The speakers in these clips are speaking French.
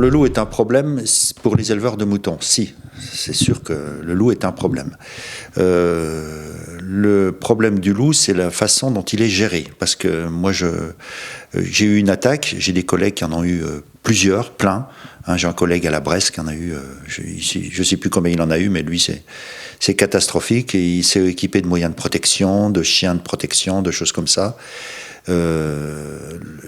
le loup est un problème pour les éleveurs de moutons. Si, c'est sûr que le loup est un problème. Le problème du loup, c'est la façon dont il est géré. Parce que moi, j'ai eu une attaque, j'ai des collègues qui en ont eu plusieurs, plein. Hein, j'ai un collègue à la Bresse qui en a eu, je ne sais plus combien il en a eu, mais lui, c'est catastrophique. Et il s'est équipé de moyens de protection, de chiens de protection, de choses comme ça.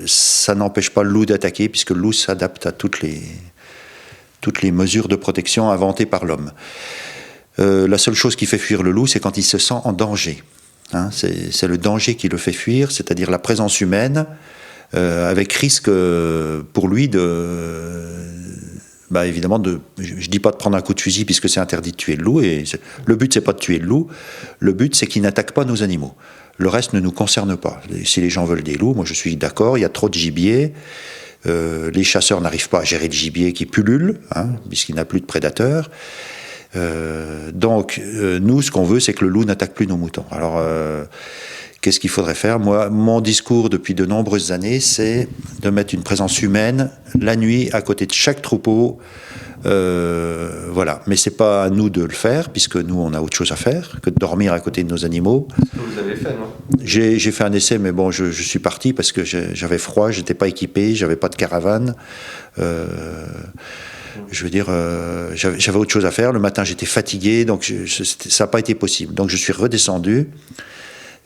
Ça n'empêche pas le loup d'attaquer, puisque le loup s'adapte à toutes les mesures de protection inventées par l'homme. La seule chose qui fait fuir le loup, c'est quand il se sent en danger. Hein, c'est le danger qui le fait fuir, c'est-à-dire la présence humaine, avec risque pour lui évidemment, je dis pas de prendre un coup de fusil puisque c'est interdit de tuer le loup, et le but c'est pas de tuer le loup, le but c'est qu'il n'attaque pas nos animaux. Le reste ne nous concerne pas. Si les gens veulent des loups, moi je suis d'accord, il y a trop de gibier, les chasseurs n'arrivent pas à gérer le gibier qui pullule, hein, puisqu'il n'a plus de prédateurs. Donc nous, ce qu'on veut, c'est que le loup n'attaque plus nos moutons. Alors, qu'est-ce qu'il faudrait faire ? Moi, mon discours depuis de nombreuses années, c'est de mettre une présence humaine la nuit à côté de chaque troupeau. Voilà. Mais c'est pas à nous de le faire, puisque nous, on a autre chose à faire que de dormir à côté de nos animaux. C'est ce que vous avez fait, non ? J'ai fait un essai, mais bon, je suis parti parce que j'avais froid, j'étais pas équipé, j'avais pas de caravane. Je veux dire, j'avais autre chose à faire. Le matin, j'étais fatigué, donc ça n'a pas été possible. Donc je suis redescendu,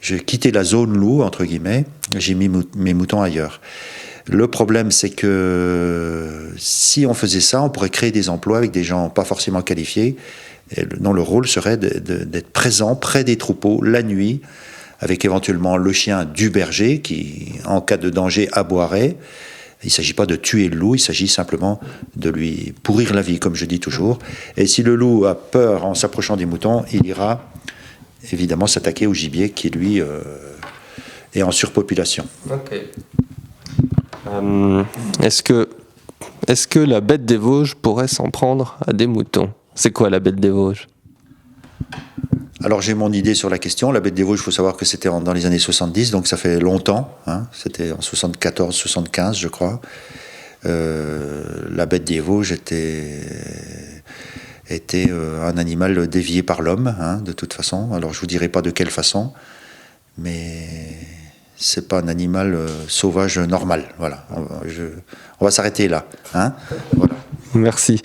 j'ai quitté la zone loup, entre guillemets, j'ai mis mes moutons ailleurs. Le problème, c'est que si on faisait ça, on pourrait créer des emplois avec des gens pas forcément qualifiés, dont le rôle serait d'être présent près des troupeaux la nuit, avec éventuellement le chien du berger qui, en cas de danger, aboierait. Il ne s'agit pas de tuer le loup, il s'agit simplement de lui pourrir la vie, comme je dis toujours. Et si le loup a peur en s'approchant des moutons, il ira évidemment s'attaquer au gibier qui, lui, est en surpopulation. Ok. Est-ce que la bête des Vosges pourrait s'en prendre à des moutons ? C'est quoi la bête des Vosges ? Alors j'ai mon idée sur la question. La bête des Vosges, il faut savoir que c'était dans les années 70, donc ça fait longtemps. Hein, c'était en 74, 75, je crois. La bête des Vosges était un animal dévié par l'homme, hein, de toute façon. Alors je vous dirai pas de quelle façon, mais c'est pas un animal sauvage normal. Voilà. On va s'arrêter là. Hein, voilà. Merci.